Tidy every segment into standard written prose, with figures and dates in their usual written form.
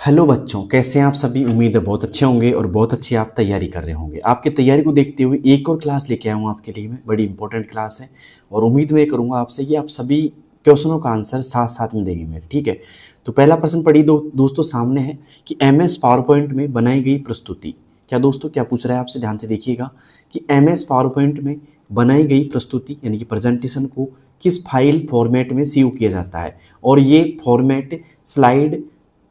Hello बच्चों, कैसे हैं आप सभी। उम्मीद है बहुत अच्छे होंगे और बहुत अच्छी आप तैयारी कर रहे होंगे। आपकी तैयारी को देखते हुए एक और क्लास लेके आया हूँ आपके लिए मैं। बड़ी इंपॉर्टेंट क्लास है और उम्मीद मैं करूँगा आपसे कि आप सभी क्वेश्चनों का आंसर साथ साथ में देंगे मेरे। ठीक है, तो पहला प्रश्न पढ़िए दोस्तों सामने है कि MS पावर पॉइंट में बनाई गई प्रस्तुति। क्या दोस्तों, क्या पूछ रहा है आपसे, ध्यान से देखिएगा कि MS पावर पॉइंट में बनाई गई प्रस्तुति यानी कि प्रेजेंटेशन को किस फाइल फॉर्मेट में सेव किया जाता है, और ये फॉर्मेट स्लाइड,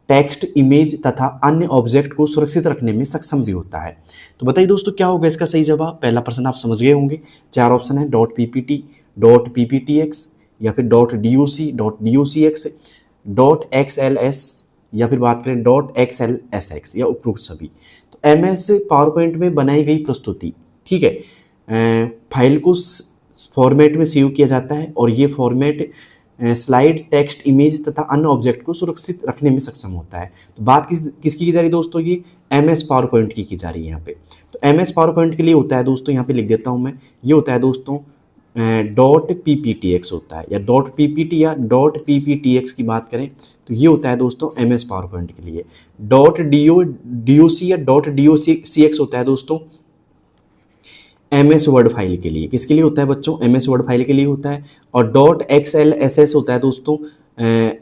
टेक्स्ट, इमेज तथा अन्य ऑब्जेक्ट को सुरक्षित रखने में सक्षम भी होता है। तो बताइए दोस्तों, क्या होगा इसका सही जवाब। पहला प्रश्न आप समझ गए होंगे। चार ऑप्शन है, .ppt, .pptx, या फिर .doc, .docx, .xls, या फिर बात करें .xlsx, या उपरोक्त सभी। तो MS पावर पॉइंट में बनाई गई प्रस्तुति, ठीक है, फाइल को फॉर्मेट में सेव किया जाता है और ये फॉर्मेट स्लाइड, टेक्स्ट, इमेज तथा अन्य ऑब्जेक्ट को सुरक्षित रखने में सक्षम होता है। तो बात किसकी की जा रही है दोस्तों, ये MS पावर पॉइंट की जा रही है यहाँ पे। तो MS पावर पॉइंट के लिए होता है दोस्तों, यहाँ पे लिख देता हूँ मैं, ये होता है दोस्तों .pptx होता है, या .ppt या .pptx की बात करें तो ये होता है दोस्तों MS पावर पॉइंट के लिए। .doc या .docx होता है दोस्तों MS वर्ड फाइल के लिए। किसके लिए होता है बच्चों, MS वर्ड फाइल के लिए होता है। और .xlss होता है दोस्तों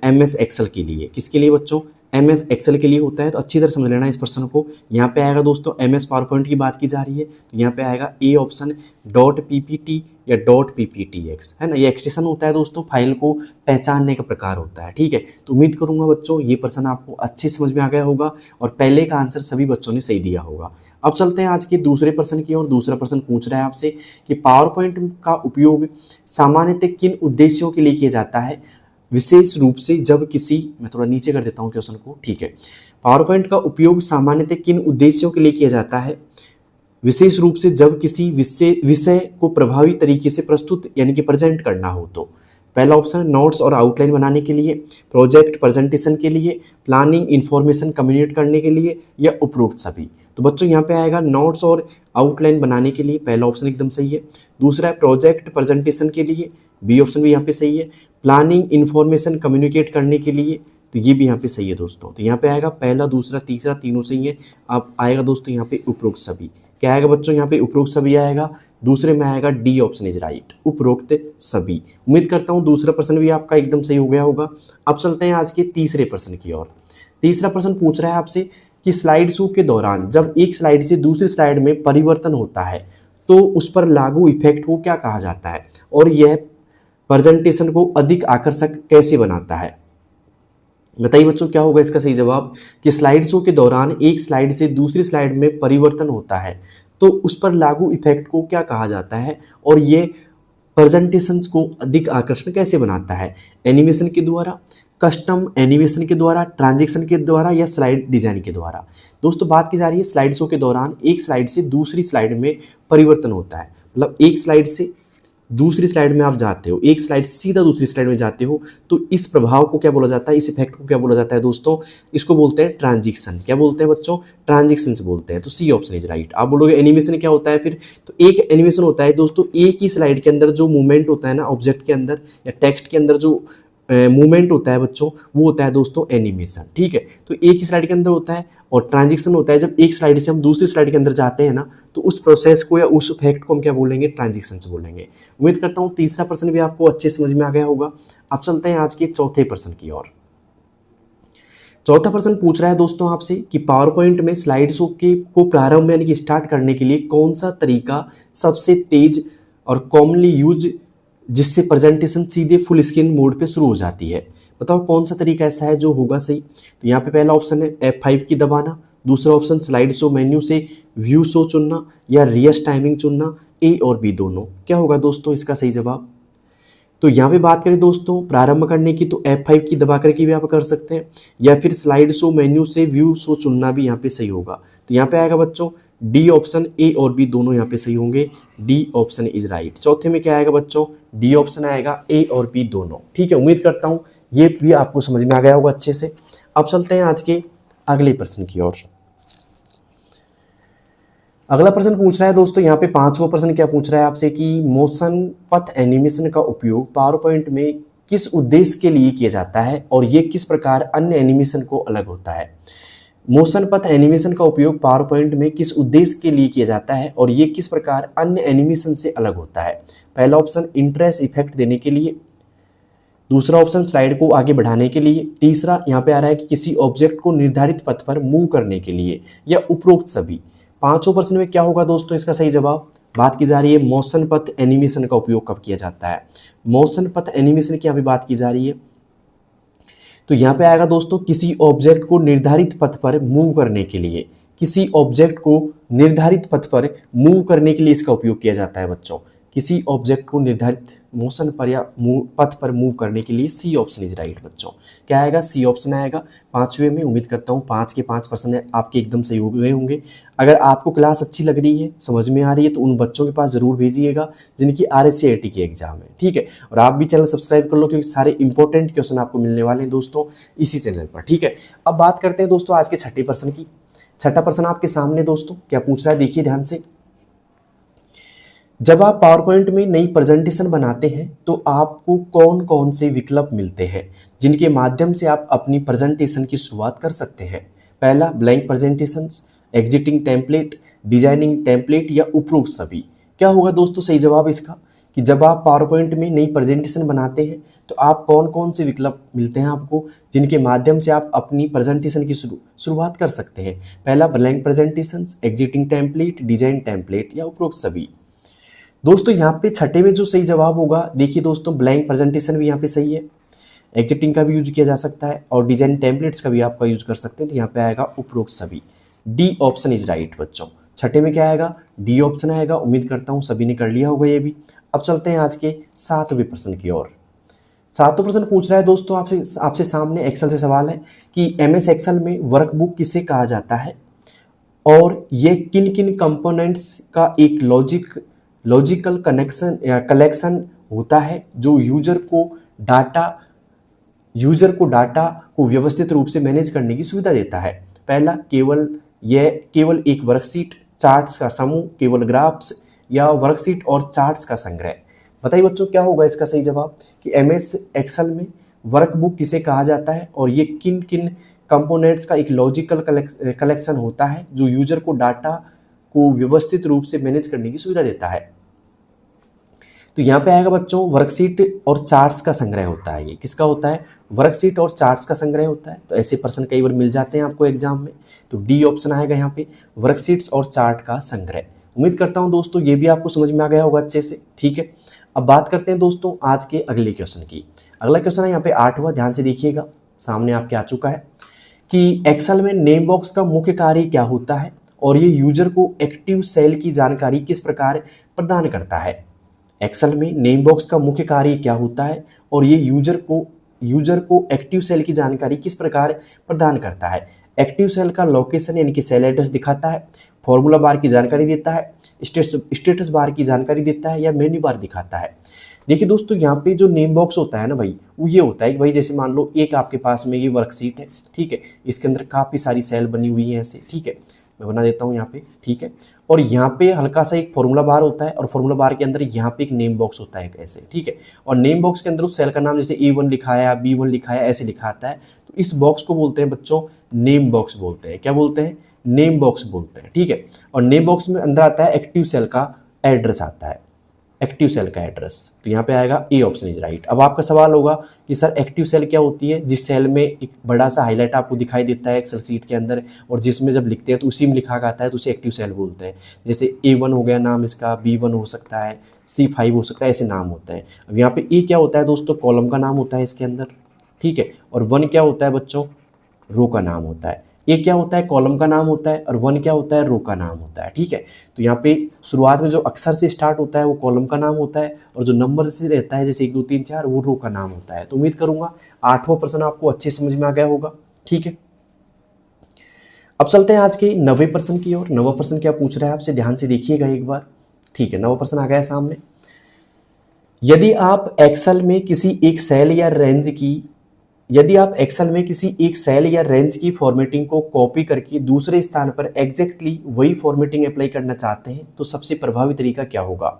MS एक्सेल के लिए। किसके लिए बच्चों, MS एक्सेल के लिए होता है। तो अच्छी तरह समझ लेना इस प्रश्न को। यहाँ पे आएगा दोस्तों MS पावर पॉइंट की बात की जा रही है, तो यहाँ पे आएगा ए ऑप्शन .ppt या .pptx, है ना। ये एक्सटेंशन होता है दोस्तों, फाइल को पहचानने का प्रकार होता है। ठीक है, तो उम्मीद करूंगा बच्चों ये प्रश्न आपको अच्छे समझ में आ गया होगा और पहले का आंसर सभी बच्चों ने सही दिया होगा। अब चलते हैं आज के दूसरे प्रश्न की ओर। दूसरा प्रश्न पूछ रहा है आपसे कि पावर पॉइंट का उपयोग सामान्यतः किन उद्देश्यों के लिए किया जाता है, विशेष रूप से जब किसी, मैं थोड़ा नीचे कर देता हूं क्वेश्चन को, ठीक है। पावर पॉइंट का उपयोग सामान्यतः किन उद्देश्यों के लिए किया जाता है, विशेष रूप से जब किसी विषय को प्रभावी तरीके से प्रस्तुत यानी कि प्रेजेंट करना हो। तो पहला ऑप्शन नोट्स और आउटलाइन बनाने के लिए, प्रोजेक्ट प्रेजेंटेशन के लिए, प्लानिंग इंफॉर्मेशन कम्युनिकेट करने के लिए, या उपरोक्त सभी। तो बच्चों यहाँ पे आएगा नोट्स और आउटलाइन बनाने के लिए, पहला ऑप्शन एकदम सही है। दूसरा है प्रोजेक्ट प्रेजेंटेशन के लिए, बी ऑप्शन भी यहाँ पे सही है। प्लानिंग इंफॉर्मेशन कम्युनिकेट करने के लिए, तो ये भी यहाँ पे सही है दोस्तों। तो यहाँ पे आएगा पहला, दूसरा, तीसरा, तीनों सही है। अब आएगा दोस्तों यहाँ पे उपरोक्त सभी। क्या आएगा बच्चों, यहाँ पे उपरोक्त सभी आएगा। दूसरे में आएगा डी ऑप्शन इज राइट, उपरोक्त सभी। उम्मीद करता हूँ दूसरा प्रश्न भी आपका एकदम सही हो गया होगा। अब चलते हैं आज के तीसरे प्रश्न की ओर। तीसरा प्रश्न पूछ रहा है आपसे कि स्लाइड शो के दौरान जब एक स्लाइड से दूसरी स्लाइड में परिवर्तन होता है तो उस पर लागू इफेक्ट को क्या कहा जाता है, और यह प्रेजेंटेशन को अधिक आकर्षक कैसे बनाता है। बताइए बच्चों, क्या होगा इसका सही जवाब कि स्लाइड शो के दौरान एक स्लाइड से दूसरी स्लाइड में परिवर्तन होता है तो उस पर लागू इफेक्ट को क्या कहा जाता है, और ये प्रेजेंटेशन को अधिक आकर्षक कैसे बनाता है। एनिमेशन के द्वारा, कस्टम एनिमेशन के द्वारा, ट्रांजिशन के द्वारा, या स्लाइड डिजाइन के द्वारा। दोस्तों बात की जा रही है स्लाइड शो के दौरान एक स्लाइड से दूसरी स्लाइड में परिवर्तन होता है, मतलब एक स्लाइड से दूसरी स्लाइड में आप जाते हो, एक स्लाइड से सीधा दूसरी स्लाइड में जाते हो, तो इस प्रभाव को क्या बोला जाता है, इस इफेक्ट को क्या बोला जाता है दोस्तों, इसको बोलते हैं ट्रांजिशन। क्या बोलते हैं बच्चों, ट्रांजिशन से बोलते हैं। तो सी ऑप्शन इज राइट। आप बोलोगे एनिमेशन क्या होता है फिर, तो एक एनिमेशन होता है दोस्तों एक ही स्लाइड के अंदर जो मूवमेंट होता है ना, ऑब्जेक्ट के अंदर या टेक्स्ट के अंदर जो मूवमेंट होता है बच्चों, वो होता है दोस्तों एनिमेशन। ठीक है, तो एक ही स्लाइड के अंदर होता है। और ट्रांजिशन होता है जब एक स्लाइड से हम दूसरी स्लाइड के अंदर जाते हैं ना, तो उस प्रोसेस को या उस इफेक्ट को हम क्या बोलेंगे, ट्रांजिशन से बोलेंगे। उम्मीद करता हूँ तीसरा प्रश्न भी आपको अच्छे समझ में आ गया होगा। अब चलते हैं आज के चौथे प्रश्न की ओर। चौथा प्रश्न पूछ रहा है दोस्तों आपसे कि पावर पॉइंट में स्लाइड शो को प्रारंभ यानी कि स्टार्ट करने के लिए कौन सा तरीका सबसे तेज और कॉमनली यूज, जिससे प्रेजेंटेशन सीधे फुल स्क्रीन मोड पे शुरू हो जाती है। बताओ कौन सा तरीका ऐसा है जो होगा सही। तो यहाँ पे पहला ऑप्शन है F5 की दबाना, दूसरा ऑप्शन स्लाइड शो मेन्यू से व्यू शो चुनना, या रियस टाइमिंग चुनना, ए और बी दोनों। क्या होगा दोस्तों इसका सही जवाब। तो यहाँ पे बात करें दोस्तों प्रारंभ करने की, तो F5 की दबा करके भी आप कर सकते हैं, या फिर स्लाइड शो मेन्यू से व्यू शो चुनना भी यहाँ पे सही होगा। तो यहाँ पे आएगा बच्चों डी ऑप्शन, ए और बी दोनों यहाँ पे सही होंगे। D option is right. चौथे में क्या आएगा बच्चों, डी ऑप्शन आएगा, ए और बी दोनों। ठीक है, उम्मीद करता हूँ ये भी आपको समझ में आ गया होगा अच्छे से। अब चलते हैं आज के अगले प्रश्न की ओर। अगला प्रश्न पूछ रहा है दोस्तों यहाँ पे पांचवा प्रश्न क्या पूछ रहा है आपसे कि मोशन पथ एनिमेशन का उपयोग पावर पॉइंट में किस उद्देश्य के लिए किया जाता है और ये किस प्रकार अन्य एनिमेशन को अलग होता है। मोशन पथ एनिमेशन का उपयोग पावर पॉइंट में किस उद्देश्य के लिए किया जाता है और ये किस प्रकार अन्य एनिमेशन से अलग होता है। पहला ऑप्शन इंटरेस्ट इफेक्ट देने के लिए, दूसरा ऑप्शन स्लाइड को आगे बढ़ाने के लिए, तीसरा यहाँ पे आ रहा है कि किसी ऑब्जेक्ट को निर्धारित पथ पर मूव करने के लिए, या उपरोक्त सभी। पांचों प्रश्न में क्या होगा दोस्तों इसका सही जवाब। बात की जा रही है मोशन पथ एनिमेशन का उपयोग कब किया जाता है। मोशन पथ एनिमेशन की यहाँ पे बात की जा रही है, तो यहाँ पे आएगा दोस्तों किसी ऑब्जेक्ट को निर्धारित पथ पर मूव करने के लिए, किसी ऑब्जेक्ट को निर्धारित पथ पर मूव करने के लिए इसका उपयोग किया जाता है बच्चों। किसी ऑब्जेक्ट को निर्धारित मोशन पर या पथ पर मूव करने के लिए सी ऑप्शन इज राइट बच्चों। क्या आएगा, सी ऑप्शन आएगा। पांचवें में उम्मीद करता हूँ 5 के 5 प्रश्न आपके एकदम सही हो गए होंगे। अगर आपको क्लास अच्छी लग रही है, समझ में आ रही है, तो उन बच्चों के पास जरूर भेजिएगा जिनकी RSCIT की एग्जाम है, ठीक है। और आप भी चैनल सब्सक्राइब कर लो क्योंकि सारे इंपॉर्टेंट क्वेश्चन आपको मिलने वाले हैं दोस्तों इसी चैनल पर, ठीक है। अब बात करते हैं दोस्तों आज के छठे प्रश्न की। छठा प्रश्न आपके सामने दोस्तों क्या पूछ रहा है, देखिए ध्यान से। जब आप पावर पॉइंट में नई प्रेजेंटेशन बनाते हैं तो आपको कौन कौन से विकल्प मिलते हैं जिनके माध्यम से आप अपनी प्रेजेंटेशन की शुरुआत कर सकते हैं। पहला blank presentation, exiting template, designing template, या उपरोक्त सभी। क्या होगा दोस्तों सही जवाब इसका कि जब आप पावर पॉइंट में नई प्रेजेंटेशन बनाते हैं तो आप कौन कौन से विकल्प मिलते हैं आपको जिनके माध्यम से आप अपनी प्रेजेंटेशन की शुरुआत कर सकते हैं। पहला blank presentation, exiting template, design template, या उपरोक्त सभी। दोस्तों यहाँ पे छठे में जो सही जवाब होगा, देखिए दोस्तों ब्लैंक प्रेजेंटेशन भी यहाँ पे सही है, एग्जिटिंग का भी यूज किया जा सकता है और डिजाइन टेम्पलेट्स का भी आपका यूज कर सकते हैं, तो यहाँ पे आएगा उपरोक्त सभी। डी ऑप्शन इज राइट बच्चों। छठे में क्या आएगा, डी ऑप्शन आएगा। उम्मीद करता हूँ सभी ने कर लिया होगा ये भी। अब चलते हैं आज के सातवें प्रश्न की ओर। सातवां प्रश्न पूछ रहा है दोस्तों आपसे सामने एक्सेल से सवाल है कि MS एक्सेल में वर्कबुक किसे कहा जाता है और ये किन किन कंपोनेंट्स का एक लॉजिकल कनेक्शन या कलेक्शन होता है जो यूजर को डाटा को व्यवस्थित रूप से मैनेज करने की सुविधा देता है। पहला केवल एक वर्कशीट, चार्ट्स का समूह, केवल ग्राफ्स, या वर्कशीट और चार्ट्स का संग्रह। बताइए बच्चों क्या होगा इसका सही जवाब कि MS एक्सेल में वर्कबुक किसे कहा जाता है और ये किन किन कंपोनेंट्स का एक लॉजिकल कलेक्शन होता है जो यूजर को डाटा को व्यवस्थित रूप से मैनेज करने की सुविधा देता है। तो यहाँ पे आएगा बच्चों वर्कशीट और चार्ट्स का संग्रह होता है। ये किसका होता है, वर्कशीट और चार्ट्स का संग्रह होता है। तो ऐसे प्रश्न कई बार मिल जाते हैं आपको एग्जाम में, तो डी ऑप्शन आएगा यहाँ पे वर्कशीट्स और चार्ट का संग्रह। उम्मीद करता हूँ दोस्तों ये भी आपको समझ में आ गया होगा अच्छे से, ठीक है। अब बात करते हैं दोस्तों आज के अगले क्वेश्चन की। अगला क्वेश्चन है यहाँ पे 8वां, ध्यान से देखिएगा, सामने आपके आ चुका है कि एक्सेल में नेम बॉक्स का मुख्य कार्य क्या होता है और ये यूजर को एक्टिव सेल की जानकारी किस प्रकार प्रदान करता है। एक्सेल में नेम बॉक्स का मुख्य कार्य क्या होता है और ये यूजर को एक्टिव सेल की जानकारी किस प्रकार प्रदान करता है। एक्टिव सेल का लोकेशन यानी कि सेल एड्रेस दिखाता है, फॉर्मूला बार की जानकारी देता है, स्टेटस बार की जानकारी देता है, या मेन्यू बार दिखाता है। देखिए दोस्तों यहाँ पे जो नेम बॉक्स होता है ना भाई, वो ये होता है कि भाई जैसे मान लो एक आपके पास में ये वर्कशीट है, ठीक है, इसके अंदर काफ़ी सारी सेल बनी हुई है ऐसे, ठीक है, मैं बना देता हूँ यहाँ पे, ठीक है। और यहाँ पे हल्का सा एक फॉर्मूला बार होता है और फॉर्मूला बार के अंदर यहाँ पे एक नेम बॉक्स होता है ऐसे, ठीक है। और नेम बॉक्स के अंदर उस सेल का नाम जैसे A1 लिखा है, B1 लिखा है, ऐसे लिखा आता है, तो इस बॉक्स को बोलते हैं बच्चों नेम बॉक्स बोलते हैं। क्या बोलते हैं, नेम बॉक्स बोलते हैं, ठीक है। और नेम बॉक्स में अंदर आता है एक्टिव सेल का एड्रेस आता है, एक्टिव सेल का एड्रेस, तो यहाँ पे आएगा ए ऑप्शन इज राइट। अब आपका सवाल होगा कि सर एक्टिव सेल क्या होती है, जिस सेल में एक बड़ा सा हाईलाइट आपको दिखाई देता है एक्सेल सीट के अंदर और जिसमें जब लिखते हैं तो उसी में लिखा आता है, तो उसे एक्टिव सेल बोलते हैं। जैसे A1 हो गया नाम इसका, B1 हो सकता है, C5 हो सकता है, ऐसे नाम होते हैं। अब यहाँ पे ए क्या होता है दोस्तों, कॉलम का नाम होता है इसके अंदर, ठीक है। और 1 क्या होता है बच्चों, रो का नाम होता है। ए क्या होता है, कॉलम का नाम होता है, और 1 क्या होता है, रो का नाम होता है, ठीक है। तो यहाँ पे शुरुआत में जो अक्षर से स्टार्ट होता है वो कॉलम का नाम होता है और जो नंबर से रहता है जैसे 1 2 3 4 वो रो का नाम होता है। तो उम्मीद करूंगा 8वां प्रश्न आपको अच्छे समझ में आ गया होगा, ठीक है। अब चलते हैं आज के 9वें प्रश्न की ओर। 9वां प्रश्न क्या पूछ रहा है आपसे, ध्यान से देखिएगा एक बार, ठीक है। 9वां प्रश्न आ गया है सामने। यदि आप एक्सेल में किसी एक सेल या रेंज की फॉर्मेटिंग को कॉपी करके दूसरे स्थान पर एग्जैक्टली वही फॉर्मेटिंग अप्लाई करना चाहते हैं तो सबसे प्रभावी तरीका क्या होगा।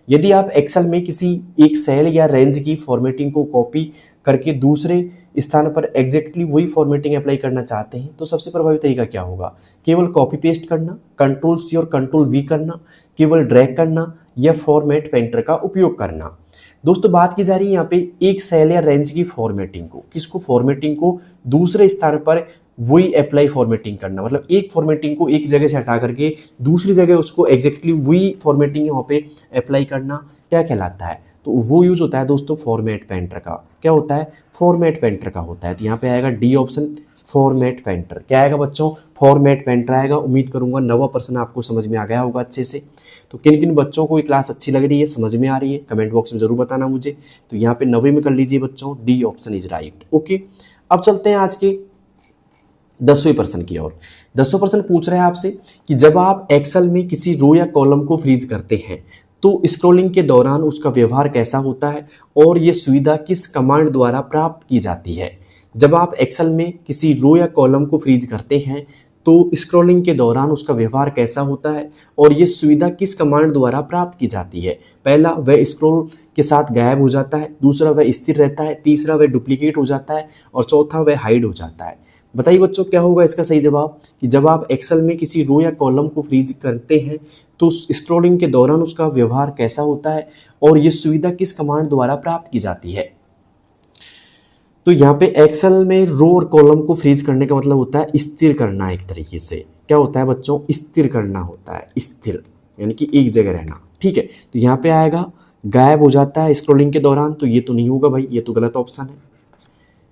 यदि आप एक्सेल में किसी एक सेल या रेंज की फॉर्मेटिंग को कॉपी करके दूसरे स्थान पर एग्जैक्टली वही फॉर्मेटिंग अप्लाई करना चाहते हैं तो सबसे प्रभावी तरीका क्या होगा? केवल कॉपी पेस्ट करना, कंट्रोल सी और कंट्रोल वी करना, केवल ड्रैग करना या फॉर्मेट पेंटर का उपयोग करना। दोस्तों बात की जा रही है यहाँ पे एक सेल या रेंज की फॉर्मेटिंग को, किसको? फॉर्मेटिंग को दूसरे स्थान पर वही अप्लाई फॉर्मेटिंग करना, मतलब एक फॉर्मेटिंग को एक जगह से हटा करके दूसरी जगह उसको एग्जैक्टली वही फॉर्मेटिंग यहाँ पे अप्लाई करना क्या कहलाता है? तो वो यूज होता है दोस्तों फॉर्मेट पेंटर का। क्या होता है? फॉर्मेट पेंटर का होता है। तो यहाँ पे आएगा डी ऑप्शन, फॉर्मेट पेंटर। क्या आएगा बच्चों? फॉर्मेट पेंटर आएगा। उम्मीद करूंगा 90% आपको समझ में आ गया होगा अच्छे से। तो किन किन बच्चों को ये क्लास अच्छी लग रही है, समझ में आ रही है, कमेंट बॉक्स में जरूर बताना मुझे। तो यहाँ पे 90 में कर लीजिए बच्चों, D option is right. Okay, अब चलते हैं आज के 10वें प्रश्न की ओर। 10वां प्रश्न पूछ रहा है आपसे कि जब आप एक्सेल में किसी रो या कॉलम को फ्रीज करते हैं तो स्क्रॉलिंग के दौरान उसका व्यवहार कैसा होता है और ये सुविधा किस कमांड द्वारा प्राप्त की जाती है? जब आप एक्सेल में किसी रो या कॉलम को फ्रीज करते हैं तो स्क्रॉलिंग के दौरान उसका व्यवहार कैसा होता है और ये सुविधा किस कमांड द्वारा प्राप्त की जाती है? पहला, वह स्क्रॉल के साथ गायब हो जाता है। दूसरा, वह स्थिर रहता है। तीसरा, वह डुप्लीकेट हो जाता है। और चौथा, वह हाइड हो जाता है। बताइए बच्चों क्या होगा इसका सही जवाब? कि जब आप एक्सेल में किसी रो या कॉलम को फ्रीज करते हैं तो स्क्रॉलिंग के दौरान उसका व्यवहार कैसा होता है और ये सुविधा किस कमांड द्वारा प्राप्त की जाती है? तो यहाँ पे एक्सेल में रो और कॉलम को फ्रीज करने का मतलब होता है स्थिर करना। एक तरीके से क्या होता है बच्चों? स्थिर करना होता है, स्थिर यानी कि एक जगह रहना। ठीक है, तो यहाँ पे आएगा गायब हो जाता है स्क्रॉलिंग के दौरान, तो ये तो नहीं होगा भाई, ये तो गलत ऑप्शन है।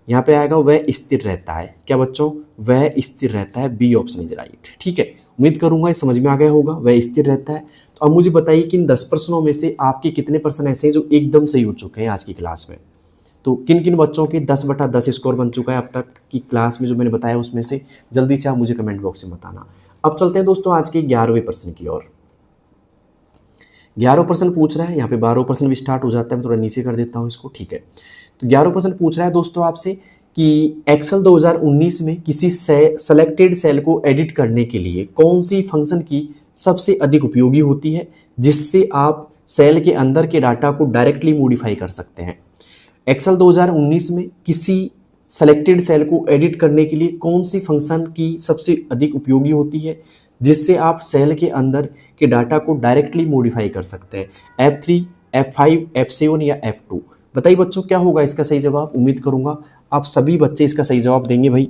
यहाँ पे आएगा वह स्थिर रहता है। क्या बच्चों? वह स्थिर रहता है, बी ऑप्शन इज राइट। ठीक है, उम्मीद करूंगा ये समझ में आ गया होगा, वह स्थिर रहता है। तो अब मुझे बताइए कि इन 10 प्रश्नों में से आपके कितने प्रश्न ऐसे हैं जो एकदम सही हो चुके हैं आज की क्लास में? तो किन किन बच्चों के 10/10 स्कोर बन चुका है अब तक की क्लास में जो मैंने बताया उसमें से? जल्दी से आप मुझे कमेंट बॉक्स में बताना। अब चलते हैं दोस्तों आज के 11वें प्रश्न की ओर। 11वां प्रश्न पूछ रहा है, यहाँ पे 12वां प्रश्न भी स्टार्ट हो जाता है, मैं थोड़ा नीचे कर देता हूँ इसको। ठीक है, तो 11वां प्रश्न पूछ रहा है दोस्तों आपसे कि एक्सेल 2019 में किसी सेलेक्टेड सेल को एडिट करने के लिए कौन सी फंक्शन की सबसे अधिक उपयोगी होती है जिससे आप सेल के अंदर के डाटा को डायरेक्टली मॉडिफाई कर सकते हैं? एक्सेल 2019 में किसी सेलेक्टेड सेल को एडिट करने के लिए कौन सी फंक्शन की सबसे अधिक उपयोगी होती है जिससे आप सेल के अंदर के डाटा को डायरेक्टली मॉडिफाई कर सकते हैं? F3, F5, F7 या F2? बताइए बच्चों क्या होगा इसका सही जवाब? उम्मीद करूंगा आप सभी बच्चे इसका सही जवाब देंगे भाई।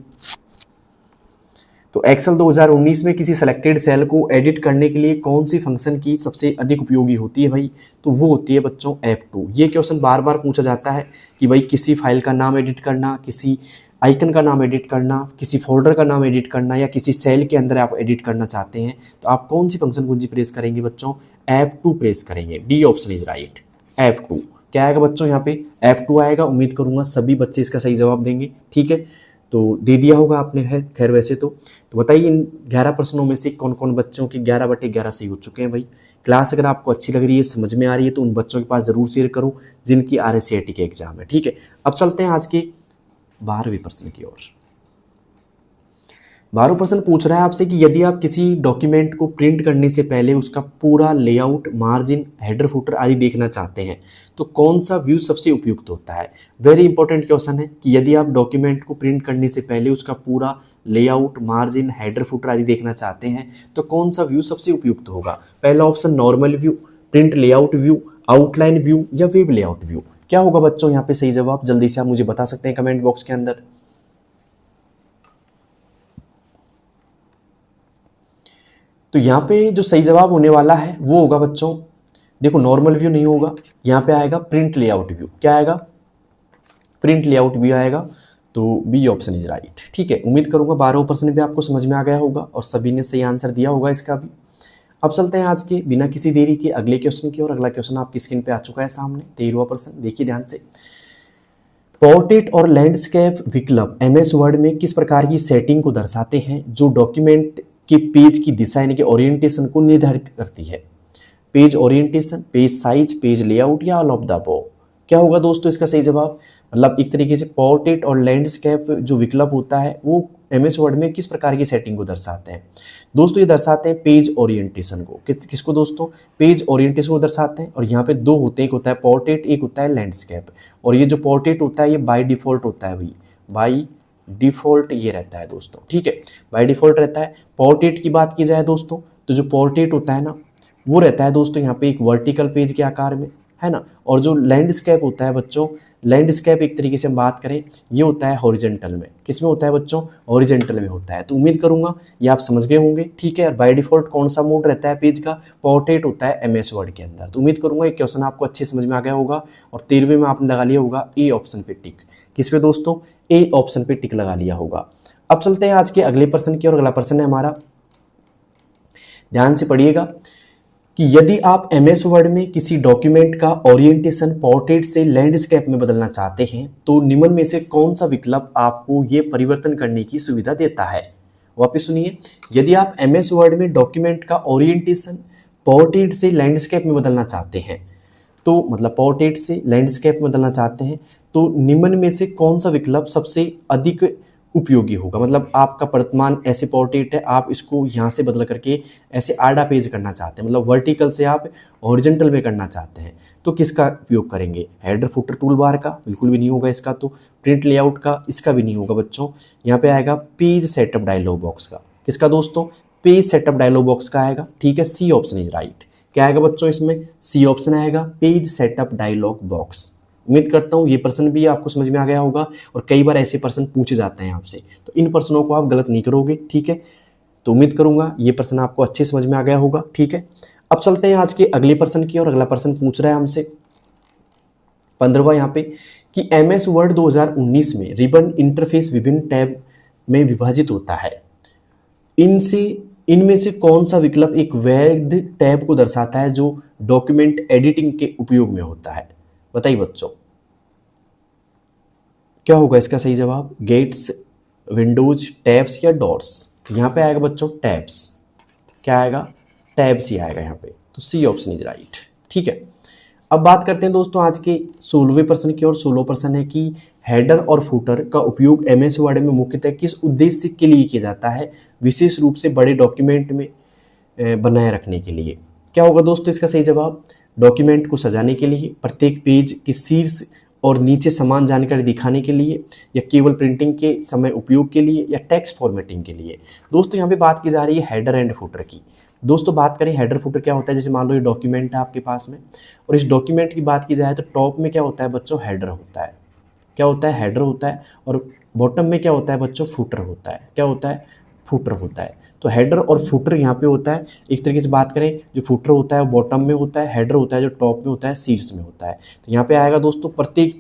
तो एक्सेल 2019 में किसी सेलेक्टेड सेल को एडिट करने के लिए कौन सी फंक्शन की सबसे अधिक उपयोगी होती है भाई? तो वो होती है बच्चों F2। ये क्वेश्चन बार बार पूछा जाता है कि भाई किसी फाइल का नाम एडिट करना, किसी आइकन का नाम एडिट करना, किसी फोल्डर का नाम एडिट करना या किसी सेल के अंदर आप एडिट करना चाहते हैं तो आप कौन सी फंक्शन कुंजी प्रेस करेंगे बच्चों? F2 प्रेस करेंगे। D option is right, F2। क्या आएगा बच्चों? यहाँ पे F2 आएगा। उम्मीद करूंगा सभी बच्चे इसका सही जवाब देंगे। ठीक है, तो दे दिया होगा आपने है खैर वैसे तो बताइए इन 11 प्रश्नों में से कौन कौन बच्चों के 11/11 सही हो चुके हैं भाई? क्लास अगर आपको अच्छी लग रही है, समझ में आ रही है तो उन बच्चों के पास जरूर शेयर करो जिनकी RSCIT के एग्जाम है। ठीक है, अब चलते हैं आज के 12वें प्रश्न की ओर। 12वां प्रश्न पूछ रहा है आपसे कि यदि आप किसी डॉक्यूमेंट को प्रिंट करने से पहले उसका पूरा लेआउट, मार्जिन, हेडर, फुटर आदि देखना चाहते हैं तो कौन सा व्यू सबसे उपयुक्त होता है? वेरी इंपॉर्टेंट क्वेश्चन है कि यदि आप डॉक्यूमेंट को प्रिंट करने से पहले उसका पूरा लेआउट, मार्जिन, हेडर, फुटर आदि देखना चाहते हैं तो कौन सा व्यू सबसे उपयुक्त होगा? पहला option normal view, print layout view, outline view या वेब लेआउट व्यू। क्या होगा बच्चों यहाँ पे सही जवाब? जल्दी से आप मुझे बता सकते हैं कमेंट बॉक्स के अंदर। तो यहाँ पे जो सही जवाब होने वाला है वो होगा बच्चों, देखो नॉर्मल व्यू नहीं होगा, यहाँ पे आएगा प्रिंट लेआउट व्यू। क्या आएगा? प्रिंट लेआउट व्यू आएगा। तो बी ऑप्शन इज राइट। ठीक है, उम्मीद करूंगा 12वां प्रश्न भी आपको समझ में आ गया होगा और सभी ने सही आंसर दिया होगा इसका भी। अब चलते हैं आज के बिना किसी देरी के अगले क्वेश्चन की और। अगला क्वेश्चन आपकी स्क्रीन पे आ चुका है सामने, 13वां प्रश्न। देखिए ध्यान से, पोर्ट्रेट और लैंडस्केप विकल्प MS वर्ड में किस प्रकार की सेटिंग को दर्शाते हैं जो डॉक्यूमेंट के पेज की दिशा यानी कि ओरिएंटेशन को निर्धारित करती है? Page orientation, page size, page layout या ऑल ऑफ द अबव? क्या होगा दोस्तों इसका सही जवाब? मतलब एक तरीके से पोर्ट्रेट और लैंडस्केप जो विकल्प होता है वो MS वर्ड में किस प्रकार की सेटिंग को दर्शाते हैं? दोस्तों ये दर्शाते हैं पेज ओरिएंटेशन को। किसको दोस्तों? पेज ओरिएंटेशन को दर्शाते हैं। और यहाँ पे दो होते हैं, एक होता है पोर्ट्रेट, एक होता है लैंडस्केप। और ये जो पोर्ट्रेट होता है ये बाय डिफ़ॉल्ट होता है भाई, बाय डिफ़ॉल्ट ये रहता है दोस्तों, ठीक है, बाय डिफ़ॉल्ट रहता है। पोर्ट्रेट की बात की जाए दोस्तों, तो जो पोर्ट्रेट होता है ना वो रहता है दोस्तों यहाँ पे एक वर्टिकल पेज के आकार में, है ना। और जो लैंडस्केप होता है बच्चों, लैंडस्केप एक तरीके से हम बात करें ये होता है हॉरिजेंटल में। किस में होता है बच्चों? हॉरिजेंटल में होता है। तो उम्मीद करूंगा ये आप समझ गए होंगे, ठीक है। बाय डिफ़ॉल्ट कौन सा मोड रहता है पेज का? पोर्ट्रेट होता है MS वर्ड के अंदर। तो उम्मीद करूंगा ये क्वेश्चन आपको अच्छे समझ में आ गया होगा। और 13वें में आपने लगा लिया होगा ए ऑप्शन पे टिक। किस पे दोस्तों? ए ऑप्शन पे टिक लगा लिया होगा। अब चलते हैं आज के अगले प्रश्न की। और अगला प्रश्न है हमारा, ध्यान से पढ़िएगा, कि यदि आप MS वर्ड में किसी डॉक्यूमेंट का ओरिएंटेशन पोर्ट्रेट से लैंडस्केप में बदलना चाहते हैं तो निम्न में से कौन सा विकल्प आपको ये परिवर्तन करने की सुविधा देता है? वापस सुनिए, यदि आप MS वर्ड में डॉक्यूमेंट का ओरिएंटेशन पोर्ट्रेट से लैंडस्केप में बदलना चाहते हैं, तो मतलब पोर्ट्रेट से लैंडस्केप में बदलना चाहते हैं, तो निम्न में से कौन सा विकल्प सबसे अधिक उपयोगी होगा? मतलब आपका वर्तमान ऐसे पोर्ट्रेट है, आप इसको यहाँ से बदल करके ऐसे आड़ा पेज करना चाहते हैं, मतलब वर्टिकल से आप हॉरिजॉन्टल में करना चाहते हैं, तो किसका उपयोग करेंगे? हेडर फुटर टूल बार का बिल्कुल भी नहीं होगा इसका। तो प्रिंट लेआउट का, इसका भी नहीं होगा बच्चों। यहाँ पे आएगा पेज सेटअप डायलॉग बॉक्स का। किसका दोस्तों? पेज सेटअप डायलॉग बॉक्स का आएगा, ठीक है। C option is right. क्या आएगा बच्चों इसमें? सी ऑप्शन आएगा, पेज सेटअप डायलॉग बॉक्स। उम्मीद करता हूँ ये प्रश्न भी आपको समझ में आ गया होगा। और कई बार ऐसे प्रश्न पूछे जाते हैं आपसे, तो इन प्रश्नों को आप गलत नहीं करोगे, ठीक है। तो उम्मीद करूंगा ये प्रश्न आपको अच्छे समझ में आ गया होगा, ठीक है। अब चलते हैं आज के अगले प्रश्न की। और अगला प्रश्न पूछ रहा है हमसे 15वां यहाँ पे, कि MS वर्ड 2019 में रिबन इंटरफेस विभिन्न टैब में विभाजित होता है। इनमें से कौन सा विकल्प एक वैध टैब को दर्शाता है जो डॉक्यूमेंट एडिटिंग के उपयोग में होता है? बताइए बच्चों, क्या होगा इसका सही जवाब? गेट्स, विंडोज, टैब्स या डोर्स? तो यहाँ पे आएगा बच्चों टैब्स। क्या आएगा? टैब्स ही आएगा यहाँ पे। तो सी ऑप्शन इज राइट, ठीक है। अब बात करते हैं दोस्तों आज के 16वें प्रश्न की। और 16वां प्रश्न है कि हेडर और फुटर का उपयोग MS वर्ड में मुख्यतः किस उद्देश्य के लिए किया जाता है, विशेष रूप से बड़े डॉक्यूमेंट में बनाए रखने के लिए? क्या होगा दोस्तों इसका सही जवाब? डॉक्यूमेंट को सजाने के लिए, प्रत्येक पेज के शीर्ष और नीचे समान जानकारी दिखाने के लिए, या केवल प्रिंटिंग के समय उपयोग के लिए, या टेक्स्ट फॉर्मेटिंग के लिए? दोस्तों यहाँ पे बात की जा रही है हेडर एंड फुटर की। दोस्तों बात करें हेडर फुटर क्या होता है, जैसे मान लो ये डॉक्यूमेंट है आपके पास में, और इस डॉक्यूमेंट की बात की जाए तो टॉप में क्या होता है बच्चों? हेडर होता है। क्या होता है? हेडर होता है। और बॉटम में क्या होता है बच्चों? फुटर होता है। क्या होता है? फुटर होता है। तो हेडर और फुटर यहाँ पे होता है। एक तरीके से बात करें, जो फुटर होता है वो बॉटम में होता है, हेडर होता है जो टॉप में होता है, शीर्ष में होता है। तो यहाँ पे आएगा दोस्तों प्रत्येक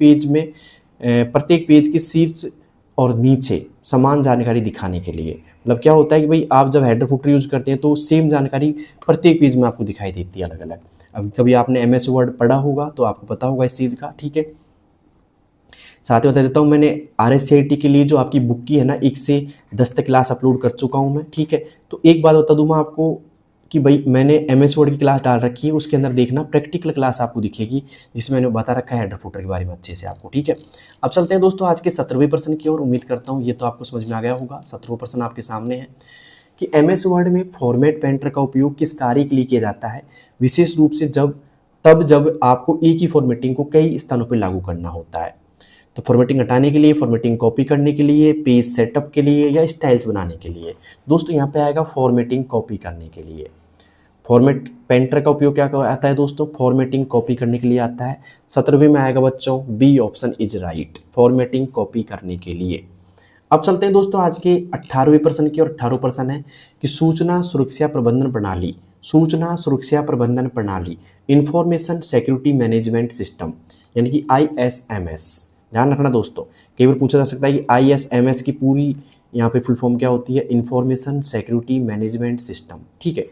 पेज के शीर्ष और नीचे समान जानकारी दिखाने के लिए। मतलब क्या होता है कि भाई आप जब हेडर फुटर यूज करते हैं तो सेम जानकारी प्रत्येक पेज में आपको दिखाई देती है अलग अलग। अब कभी आपने MS वर्ड पढ़ा होगा तो आपको पता होगा इस चीज़ का, ठीक है। साथ ही बता देता हूँ, मैंने RSCIT के लिए जो आपकी बुक की है ना 1 से 10 तक क्लास अपलोड कर चुका हूँ मैं, ठीक है। तो एक बात बता दूँ मैं आपको कि भाई मैंने MS वर्ड की क्लास डाल रखी है, उसके अंदर देखना प्रैक्टिकल क्लास आपको दिखेगी जिसमें मैंने बता रखा है हेडर फुटर के बारे में अच्छे से आपको, ठीक है। अब चलते हैं दोस्तों आज के 17वें प्रश्न की ओर। उम्मीद करता हूँ ये तो आपको समझ में आ गया होगा। 17वां प्रश्न आपके सामने है कि MS वर्ड में फॉर्मेट पेंटर का उपयोग किस कार्य के लिए किया जाता है, विशेष रूप से जब आपको एक ही फॉर्मेटिंग को कई स्थानों पर लागू करना होता है। तो फॉर्मेटिंग हटाने के लिए, फॉर्मेटिंग कॉपी करने के लिए, पेज सेटअप के लिए, या स्टाइल्स बनाने के लिए? दोस्तों यहाँ पे आएगा फॉर्मेटिंग कॉपी करने के लिए। फॉर्मेट पेंटर का उपयोग क्या आता है दोस्तों? फॉर्मेटिंग कॉपी करने के लिए आता है। 17वें में आएगा बच्चों B option is right, formatting copy करने के लिए। अब चलते हैं दोस्तों आज के 18वें प्रश्न की। और 18वां प्रश्न है कि सूचना सुरक्षा प्रबंधन प्रणाली इंफॉर्मेशन सिक्योरिटी मैनेजमेंट सिस्टम यानी कि ISMS। ध्यान रखना दोस्तों, कई बार पूछा जा सकता है कि ISMS की पूरी यहाँ पे फुल फॉर्म क्या होती है? इंफॉर्मेशन सिक्योरिटी मैनेजमेंट सिस्टम, ठीक है।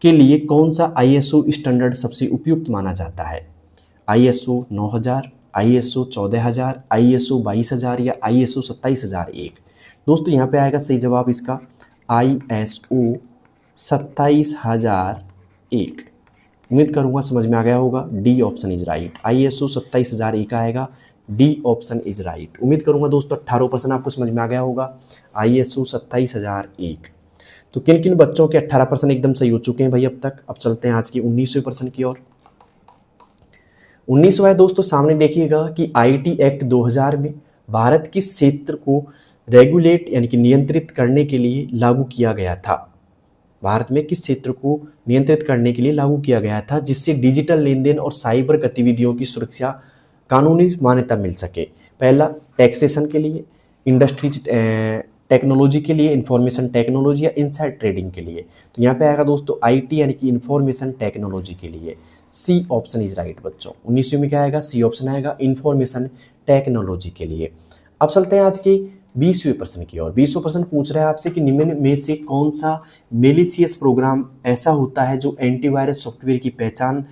के लिए कौन सा ISO स्टैंडर्ड सबसे उपयुक्त माना जाता है? ISO 9000, ISO 14000, ISO 22000 या ISO 27001? दोस्तों यहाँ पे आएगा सही जवाब इसका ISO 27001। उम्मीद करूँगा समझ में आ गया होगा। D option is right, ISO 27001 आएगा, डी ऑप्शन इज राइट। उम्मीद करूंगा दोस्तों 18% आपको समझ में आ गया होगा। ISO 27001। तो किन किन बच्चों के 18% एकदम सही हो चुके हैं भाई अब तक। अब चलते हैं आज की 19वें की ओर। 19वां है दोस्तों, सामने देखिएगा कि IT एक्ट 2000 में भारत किस क्षेत्र को रेगुलेट यानी कि नियंत्रित करने के लिए लागू किया गया था। भारत में किस क्षेत्र को नियंत्रित करने के लिए लागू किया गया था जिससे डिजिटल लेन देन और साइबर गतिविधियों की सुरक्षा कानूनी मान्यता मिल सके। पहला टैक्सेशन के लिए, इंडस्ट्रीज टेक्नोलॉजी के लिए, इंफॉर्मेशन टेक्नोलॉजी या इनसाइड ट्रेडिंग के लिए। तो यहाँ पे आएगा दोस्तों IT यानी कि इंफॉर्मेशन टेक्नोलॉजी के लिए। सी ऑप्शन इज राइट बच्चों। 19वीं में क्या आएगा, सी ऑप्शन आएगा इंफॉर्मेशन टेक्नोलॉजी के लिए। अब चलते हैं आज के 20वें प्रश्न की ओर। 20वां प्रश्न पूछ रहा है आपसे कि निम्न में से कौन सा मेलिशियस प्रोग्राम ऐसा होता है जो एंटीवायरस सॉफ्टवेयर की पहचान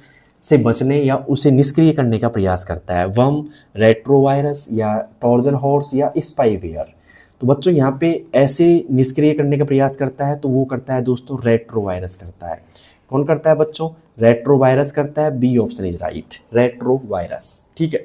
से बचने या उसे निष्क्रिय करने का प्रयास करता है। वर्म, रेट्रोवायरस या ट्रोजन हॉर्स या स्पाईवेयर। तो बच्चों यहाँ पे ऐसे निष्क्रिय करने का प्रयास करता है तो वो करता है दोस्तों रेट्रोवायरस करता है। कौन करता है बच्चों, रेट्रोवायरस करता है। B option is right, retrovirus. ठीक है,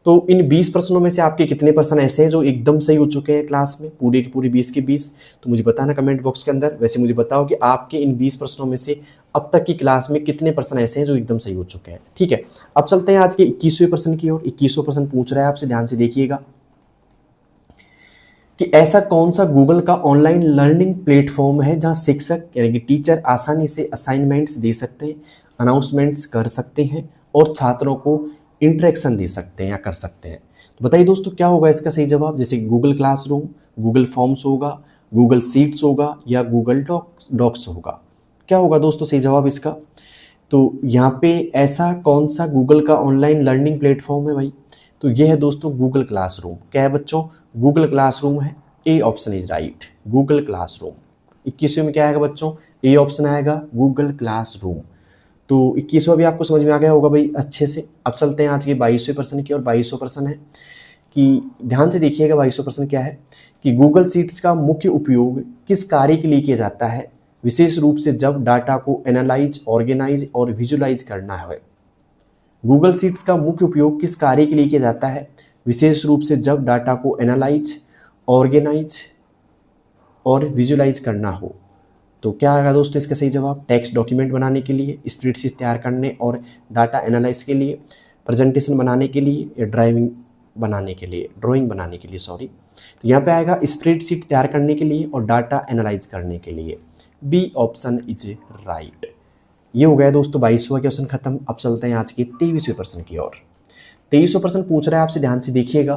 तो इन 20 प्रश्नों में से आपके कितने पर्सन ऐसे हैं जो एकदम सही हो चुके हैं क्लास में, पूरे की पूरी 20 के 20? तो मुझे बताना कमेंट बॉक्स के अंदर। वैसे मुझे बताओ कि आपके इन 20 प्रश्नों में से अब तक की क्लास में कितने पर्सन ऐसे हैं जो एकदम सही हो चुके हैं। ठीक है, अब चलते हैं आज के 21वें प्रश्न की ओर। 21वां प्रश्न पूछ रहा है आपसे, ध्यान से देखिएगा कि ऐसा कौन सा गूगल का ऑनलाइन लर्निंग प्लेटफॉर्म है जहां शिक्षक यानी कि टीचर आसानी से असाइनमेंट्स दे सकते हैं, अनाउंसमेंट्स कर सकते हैं और छात्रों को इंटरेक्शन दे सकते हैं या कर सकते हैं। तो बताइए दोस्तों क्या होगा इसका सही जवाब। जैसे गूगल क्लासरूम, गूगल फॉर्म्स होगा, गूगल सीट्स होगा या गूगल डॉक्स होगा। क्या होगा दोस्तों सही जवाब इसका। तो यहाँ पे ऐसा कौन सा गूगल का ऑनलाइन लर्निंग प्लेटफॉर्म है भाई, तो यह है दोस्तों गूगल क्लासरूम। क्या है बच्चों, गूगल क्लासरूम है। A option is right, Google classroom. 21वें में क्या आएगा बच्चों, ए ऑप्शन आएगा गूगल क्लासरूम। तो 21वां भी आपको समझ में आ गया होगा भाई अच्छे से। अब चलते हैं आज के 22वें प्रश्न की और 22वां प्रश्न है कि ध्यान से देखिएगा 22वां प्रश्न क्या है कि गूगल शीट्स का मुख्य उपयोग किस कार्य के लिए किया जाता है, विशेष रूप से जब डाटा को एनालाइज, ऑर्गेनाइज और विजुलाइज करना है। गूगल शीट्स का मुख्य उपयोग किस कार्य के लिए किया जाता है, विशेष रूप से जब डाटा को एनालाइज, ऑर्गेनाइज और विजुलाइज करना हो। तो क्या आएगा दोस्तों इसका सही जवाब, टेक्स्ट डॉक्यूमेंट बनाने के लिए, स्प्रेडशीट तैयार करने और डाटा एनालाइज के लिए, प्रेजेंटेशन बनाने के लिए या ड्राइंग बनाने के लिए सॉरी। तो यहाँ पे आएगा स्प्रेडशीट तैयार करने के लिए और डाटा एनालाइज करने के लिए। B option is right. ये हो गया दोस्तों 22वां क्वेश्चन खत्म। अब चलते हैं आज के 23वें प्रश्न की ओर। 23वां प्रश्न पूछ रहा है आपसे, ध्यान से देखिएगा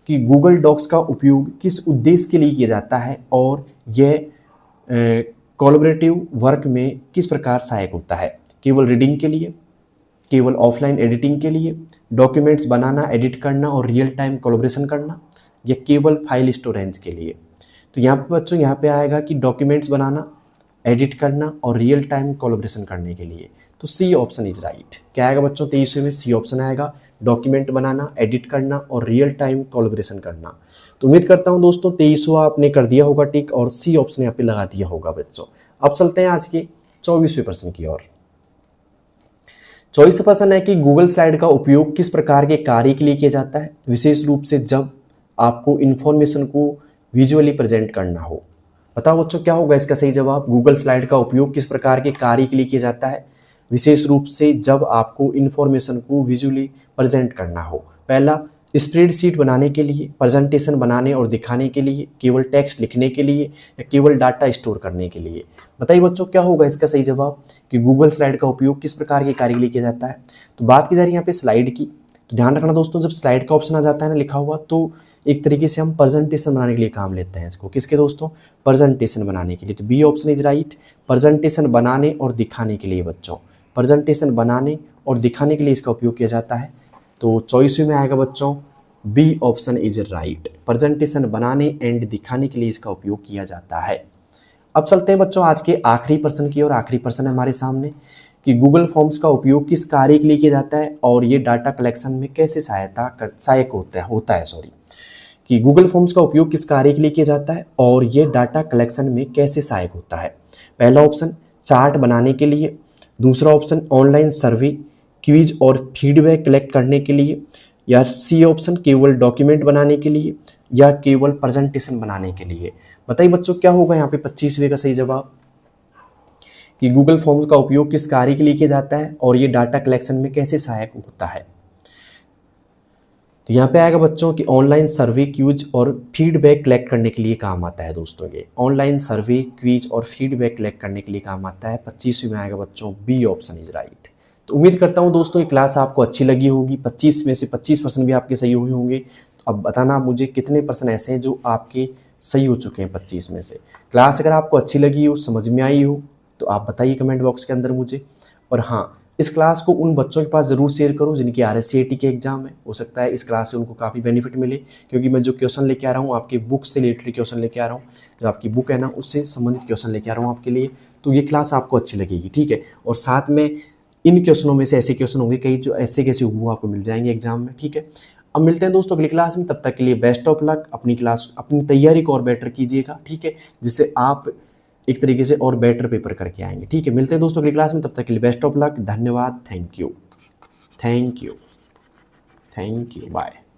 कि गूगल डॉक्स का उपयोग किस उद्देश्य के लिए किया जाता है और यह कोलैबोरेटिव वर्क में किस प्रकार सहायक होता है। केवल रीडिंग के लिए, केवल ऑफलाइन एडिटिंग के लिए, डॉक्यूमेंट्स बनाना, एडिट करना और रियल टाइम कोलैबोरेशन करना, या केवल फाइल स्टोरेज के लिए। तो यहाँ पे बच्चों यहाँ पे आएगा कि डॉक्यूमेंट्स बनाना, एडिट करना और रियल टाइम कोलैबोरेशन करने के लिए। तो सी ऑप्शन इज राइट। क्या आएगा बच्चों 23वें में, सी ऑप्शन आएगा, डॉक्यूमेंट बनाना, एडिट करना और रियल टाइम कोलैबोरेशन करना। तो उम्मीद करता हूं दोस्तों 23वां आपने कर दिया होगा टिक और सी ऑप्शन यहाँ पे लगा दिया होगा बच्चों। अब चलते हैं आज के 24वें प्रश्न की ओर। 24वां प्रश्न है कि गूगल स्लाइड का उपयोग किस प्रकार के कार्य के लिए किया जाता है, विशेष रूप से जब आपको इंफॉर्मेशन को विजुअली प्रेजेंट करना हो। बताओ बच्चों क्या होगा इसका सही जवाब। गूगल स्लाइड का उपयोग किस प्रकार के कार्य के लिए किया जाता है, विशेष रूप से जब आपको इंफॉर्मेशन को विजुअली प्रेजेंट करना हो। पहला स्प्रेडशीट बनाने के लिए, प्रेजेंटेशन बनाने और दिखाने के लिए, केवल टेक्स्ट लिखने के लिए या केवल डाटा स्टोर करने के लिए। बताइए बच्चों क्या होगा इसका सही जवाब कि गूगल स्लाइड का उपयोग किस प्रकार के कार्य के लिए किया जाता है। तो बात की जा रही है यहाँ पे स्लाइड की। तो ध्यान रखना दोस्तों, जब स्लाइड का ऑप्शन आ जाता है ना लिखा हुआ, तो एक तरीके से हम प्रेजेंटेशन बनाने के लिए काम लेते हैं इसको। किसके दोस्तों, प्रेजेंटेशन बनाने के लिए। तो B option is right, presentation बनाने और दिखाने के लिए बच्चों, प्रेजेंटेशन बनाने और दिखाने के लिए इसका उपयोग किया जाता है। तो 24वें में आएगा बच्चों B option is right, presentation बनाने एंड दिखाने के लिए इसका उपयोग किया जाता है। अब चलते हैं बच्चों आज के आखिरी प्रश्न की ओर। आखिरी प्रश्न है हमारे सामने कि गूगल फॉर्म्स का उपयोग किस कार्य के लिए किया जाता है और ये डाटा कलेक्शन में कैसे सहायक होता है कि गूगल फॉर्म्स का उपयोग किस कार्य के लिए किया जाता है और ये डाटा कलेक्शन में कैसे सहायक होता है। पहला ऑप्शन चार्ट बनाने के लिए, दूसरा ऑप्शन ऑनलाइन सर्वे, क्विज और फीडबैक कलेक्ट करने के लिए, या सी ऑप्शन केवल डॉक्यूमेंट बनाने के लिए या केवल प्रेजेंटेशन बनाने के लिए। बताइए बच्चों क्या होगा यहाँ पे 25वें का सही जवाब कि गूगल फॉर्म्स का उपयोग किस कार्य के लिए किया जाता है और ये डाटा कलेक्शन में कैसे सहायक होता है। तो यहाँ पे आएगा बच्चों कि ऑनलाइन सर्वे क्विज और फीडबैक कलेक्ट करने के लिए काम आता है दोस्तों। ये ऑनलाइन सर्वे क्विज और फीडबैक कलेक्ट करने के लिए काम आता है। 25वें में आएगा बच्चों बी ऑप्शन इज राइट। तो उम्मीद करता हूँ दोस्तों ये क्लास आपको अच्छी लगी होगी। 25 में से 25% भी आपके सही हुए होंगे। तो अब बताना मुझे कितने परसेंट ऐसे हैं जो आपके सही हो चुके हैं 25 में से। क्लास अगर आपको अच्छी लगी हो, समझ में आई हो, तो आप बताइए कमेंट बॉक्स के अंदर मुझे। और हाँ, इस क्लास को उन बच्चों के पास ज़रूर शेयर करो जिनकी RSCAT के एग्जाम है। हो सकता है इस क्लास से उनको काफ़ी बेनिफिट मिले, क्योंकि मैं जो क्वेश्चन लेके आ रहा हूँ आपकी बुक से रिलेटेड क्वेश्चन लेके आ रहा हूँ। जो आपकी बुक है ना उससे संबंधित क्वेश्चन लेके आ रहा हूँ आपके लिए। तो ये क्लास आपको अच्छी लगेगी, ठीक है। और साथ में इन क्वेश्चनों में से ऐसे क्वेश्चन होंगे कई जो ऐसे कैसे वो आपको मिल जाएंगे एग्जाम में, ठीक है। अब मिलते हैं दोस्तों अगली क्लास में। तब तक के लिए बेस्ट ऑफ लक। अपनी तैयारी को और बेटर कीजिएगा, ठीक है, जिससे आप एक तरीके से और बेटर पेपर करके आएंगे, ठीक है। मिलते हैं दोस्तों अगली क्लास में। तब तक के लिए बेस्ट ऑफ लक। धन्यवाद। Thank you, thank you, thank you, bye.